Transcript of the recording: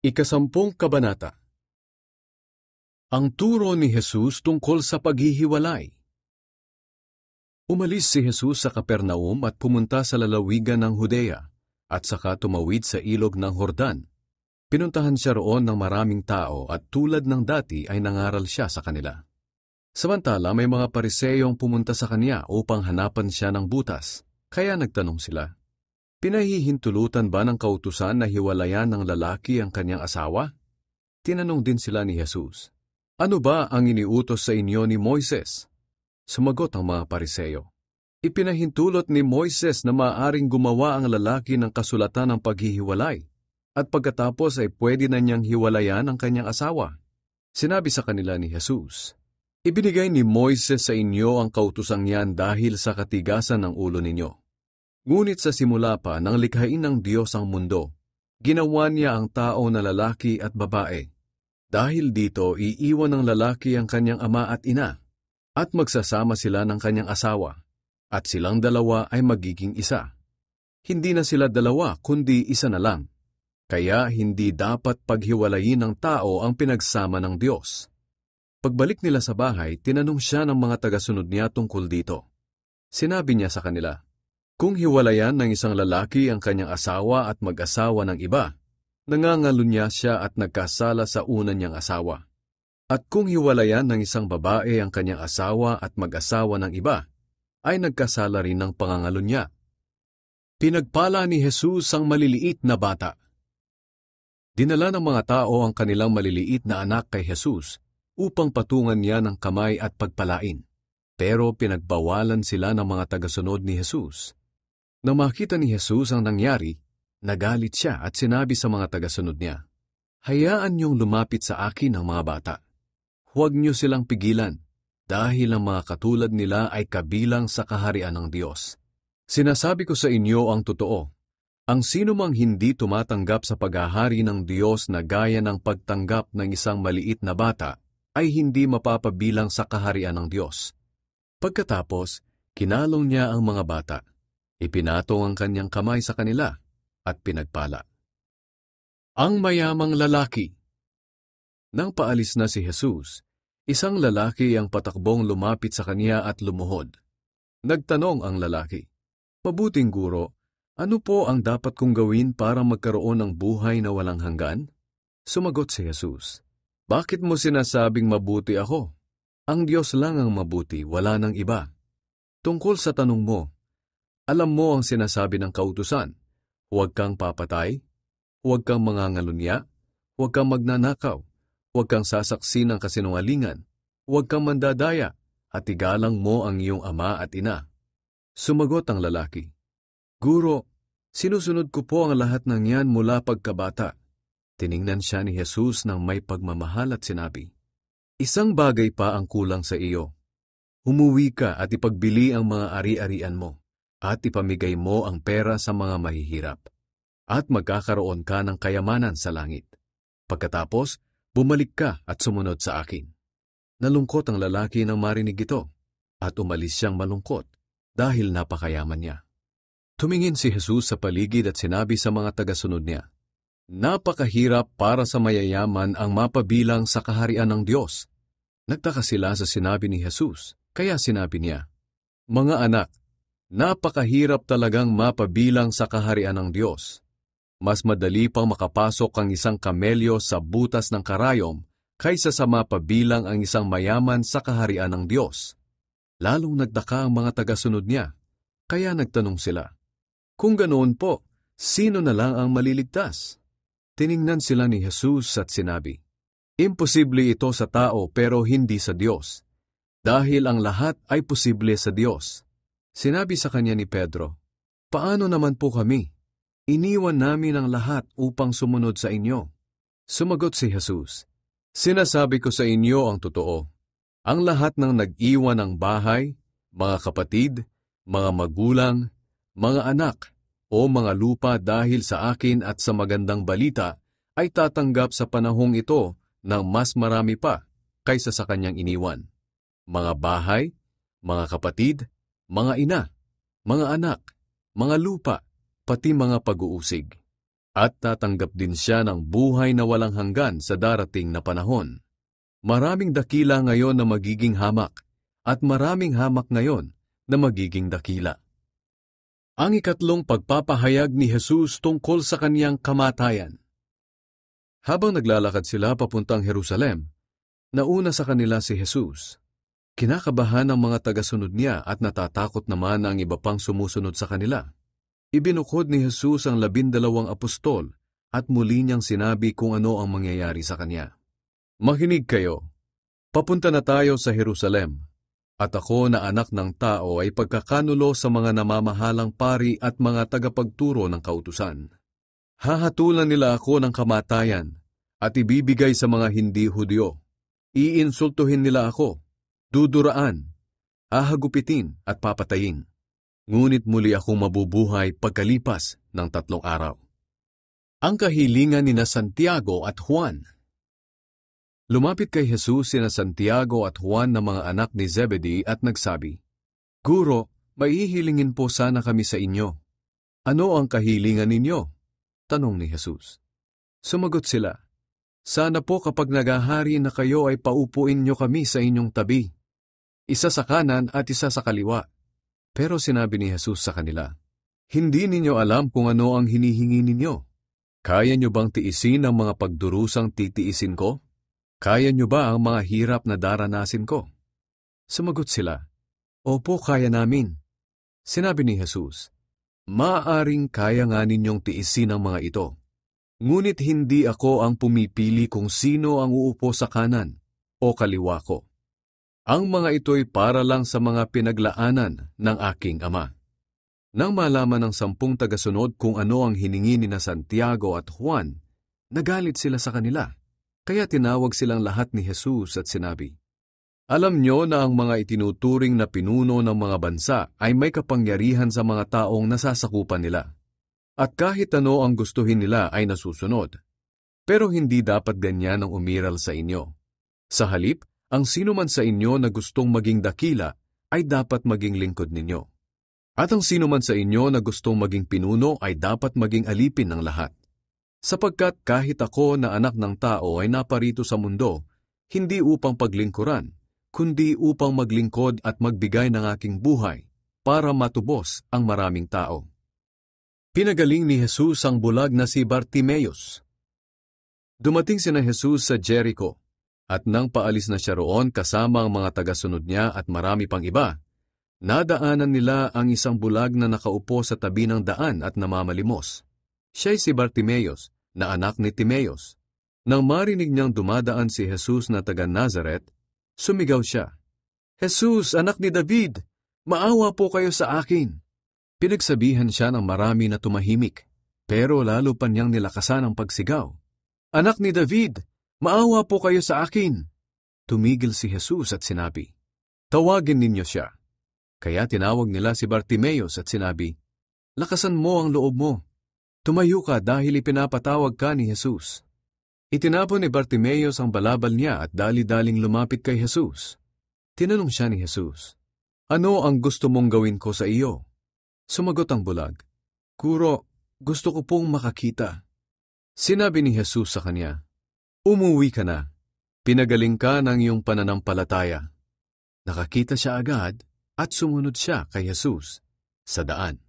Ikasampung kabanata. Ang turo ni Jesus tungkol sa paghihiwalay. Umalis si Jesus sa Capernaum at pumunta sa lalawigan ng Judea, at saka tumawid sa ilog ng Jordan. Pinuntahan siya roon ng maraming tao at tulad ng dati ay nangaral siya sa kanila. Samantala may mga Pariseyong pumunta sa kanya upang hanapan siya ng butas, kaya nagtanong sila, "Pinahihintulutan ba ng kautusan na hiwalayan ng lalaki ang kanyang asawa?" Tinanong din sila ni Jesus, "Ano ba ang iniutos sa inyo ni Moises?" Sumagot ang mga Pariseyo, "Ipinahintulot ni Moises na maaaring gumawa ang lalaki ng kasulatan ng paghihiwalay, at pagkatapos ay pwede na niyang hiwalayan ang kanyang asawa." Sinabi sa kanila ni Jesus, "Ibinigay ni Moises sa inyo ang kautusang yan dahil sa katigasan ng ulo ninyo. Ngunit sa simula pa nang likhain ng Diyos ang mundo, ginawa niya ang tao na lalaki at babae. Dahil dito, iiwan ng lalaki ang kanyang ama at ina, at magsasama sila ng kanyang asawa, at silang dalawa ay magiging isa. Hindi na sila dalawa, kundi isa na lang. Kaya hindi dapat paghiwalayin ng tao ang pinagsama ng Diyos." Pagbalik nila sa bahay, tinanong siya ng mga tagasunod niya tungkol dito. Sinabi niya sa kanila, "Kung hiwalayan ng isang lalaki ang kanyang asawa at mag-asawa ng iba, nangangalunya siya at nagkasala sa una niyang asawa. At kung hiwalayan ng isang babae ang kanyang asawa at mag-asawa ng iba, ay nagkasala rin ng pangangalunya." Pinagpala ni Jesus ang maliliit na bata. Dinala ng mga tao ang kanilang maliliit na anak kay Jesus upang patungan niya ng kamay at pagpalain. Pero pinagbawalan sila ng mga tagasunod ni Jesus. Nang makita ni Jesus ang nangyari, nagalit siya at sinabi sa mga tagasunod niya, "Hayaan niyong lumapit sa akin ang mga bata. Huwag niyo silang pigilan, dahil ang mga katulad nila ay kabilang sa kaharian ng Diyos. Sinasabi ko sa inyo ang totoo, ang sinumang hindi tumatanggap sa paghahari ng Diyos na gaya ng pagtanggap ng isang maliit na bata, ay hindi mapapabilang sa kaharian ng Diyos." Pagkatapos, kinalong niya ang mga bata. Ipinatong ang kanyang kamay sa kanila at pinagpala. Ang mayamang lalaki. Nang paalis na si Jesus, isang lalaki ang patakbong lumapit sa kanya at lumuhod. Nagtanong ang lalaki, "Mabuting guro, ano po ang dapat kong gawin para magkaroon ng buhay na walang hanggan?" Sumagot si Jesus, "Bakit mo sinasabing mabuti ako? Ang Diyos lang ang mabuti, wala nang iba. Tungkol sa tanong mo, alam mo ang sinasabi ng kautusan, huwag kang papatay, huwag kang mangangalunya, huwag kang magnanakaw, huwag kang sasaksi ng kasinungalingan, huwag kang mandadaya, at igalang mo ang iyong ama at ina." Sumagot ang lalaki, "Guro, sinusunod ko po ang lahat ng yan mula pagkabata." Tiningnan siya ni Jesus ng may pagmamahal at sinabi, "Isang bagay pa ang kulang sa iyo. Umuwi ka at ipagbili ang mga ari-arian mo, at ipamigay mo ang pera sa mga mahihirap, at magkakaroon ka ng kayamanan sa langit. Pagkatapos, bumalik ka at sumunod sa akin." Nalungkot ang lalaki nang marinig ito, at umalis siyang malungkot dahil napakayaman niya. Tumingin si Jesus sa paligid at sinabi sa mga tagasunod niya, "Napakahirap para sa mayayaman ang mapabilang sa kaharian ng Diyos." Nagtaka sila sa sinabi ni Jesus, kaya sinabi niya, "Mga anak, napakahirap talagang mapabilang sa kaharian ng Diyos. Mas madali pang makapasok ang isang kamelyo sa butas ng karayom kaysa sa mapabilang ang isang mayaman sa kaharian ng Diyos." Lalong nagtaka ang mga tagasunod niya, kaya nagtanong sila, "Kung ganoon po, sino na lang ang maliligtas?" Tiningnan sila ni Jesus at sinabi, "Imposible ito sa tao pero hindi sa Diyos, dahil ang lahat ay posible sa Diyos." Sinabi sa kanya ni Pedro, "Paano naman po kami? Iniwan namin ang lahat upang sumunod sa inyo." Sumagot si Jesus, "Sinasabi ko sa inyo ang totoo. Ang lahat ng nag-iwan ng bahay, mga kapatid, mga magulang, mga anak, o mga lupa dahil sa akin at sa magandang balita, ay tatanggap sa panahong ito ng mas marami pa kaysa sa kanyang iniwan. Mga bahay, mga kapatid, mga ina, mga anak, mga lupa, pati mga pag-uusig. At tatanggap din siya ng buhay na walang hanggan sa darating na panahon. Maraming dakila ngayon na magiging hamak, at maraming hamak ngayon na magiging dakila. Ang ikatlong pagpapahayag ni Jesus tungkol sa kaniyang kamatayan. Habang naglalakad sila papuntang Jerusalem, nauna sa kanila si Jesus. Kinakabahan ang mga tagasunod niya at natatakot naman ang iba pang sumusunod sa kanila. Ibinukod ni Jesus ang 12 apostol at muli niyang sinabi kung ano ang mangyayari sa kanya. Makinig kayo, papunta na tayo sa Jerusalem, at ako na anak ng tao ay pagkakanulo sa mga namamahalang pari at mga tagapagturo ng kautusan. Hahatulan nila ako ng kamatayan at ibibigay sa mga hindi Hudyo. Iinsultuhin nila ako, duduraan, hahagupitin at papatayin. Ngunit muli akong mabubuhay pagkalipas ng 3 araw. Ang kahilingan ni Santiago at Juan. Lumapit kay Jesus sina Santiago at Juan na mga anak ni Zebedee at nagsabi, Guro, maihihilingin po sana kami sa inyo. Ano ang kahilingan ninyo? Tanong ni Jesus. Sumagot sila, Sana po kapag naghahari na kayo ay paupuin nyo kami sa inyong tabi, isa sa kanan at isa sa kaliwa. Pero sinabi ni Jesus sa kanila, Hindi ninyo alam kung ano ang hinihingi ninyo. Kaya nyo bang tiisin ang mga pagdurusang titiisin ko? Kaya nyo ba ang mga hirap na daranasin ko? Sumagot sila, Opo, kaya namin. Sinabi ni Jesus, Maaaring kaya nga ninyong tiisin ang mga ito. Ngunit hindi ako ang pumipili kung sino ang uupo sa kanan o kaliwa ko. Ang mga ito'y para lang sa mga pinaglaanan ng aking Ama. Nang malaman ng 10 tagasunod kung ano ang hiningi ni Santiago at Juan, nagalit sila sa kanila. Kaya tinawag silang lahat ni Jesus at sinabi, Alam nyo na ang mga itinuturing na pinuno ng mga bansa ay may kapangyarihan sa mga taong nasasakupan nila. At kahit ano ang gustuhin nila ay nasusunod. Pero hindi dapat ganyan ang umiral sa inyo. Sa halip, ang sino man sa inyo na gustong maging dakila ay dapat maging lingkod ninyo. At ang sino man sa inyo na gustong maging pinuno ay dapat maging alipin ng lahat. Sapagkat kahit ako na anak ng tao ay naparito sa mundo, hindi upang paglingkuran, kundi upang maglingkod at magbigay ng aking buhay para matubos ang maraming tao. Pinagaling ni Jesus ang bulag na si Bartimeus. Dumating sina Jesus sa Jericho. At nang paalis na siya roon kasama ang mga tagasunod niya at marami pang iba, nadaanan nila ang isang bulag na nakaupo sa tabi ng daan at namamalimos. Siya'y si Bartimeus, na anak ni Timeus. Nang marinig niyang dumadaan si Jesus na taga Nazaret, sumigaw siya, Jesus, anak ni David, maawa po kayo sa akin. Pinagsabihan siya ng marami na tumahimik, pero lalo pa niyang nilakasan ang pagsigaw. Anak ni David, maawa po kayo sa akin. Tumigil si Jesus at sinabi, Tawagin ninyo siya. Kaya tinawag nila si Bartimeus at sinabi, Lakasan mo ang loob mo. Tumayo ka dahil ipinapatawag ka ni Jesus. Itinapon ni Bartimeus ang balabal niya at dali-daling lumapit kay Jesus. Tinanong siya ni Jesus, Ano ang gusto mong gawin ko sa iyo? Sumagot ang bulag, Guro, gusto ko pong makakita. Sinabi ni Jesus sa kanya, Umuwi ka na. Pinagaling ka ng iyong pananampalataya. Nakakita siya agad at sumunod siya kay Jesus sa daan.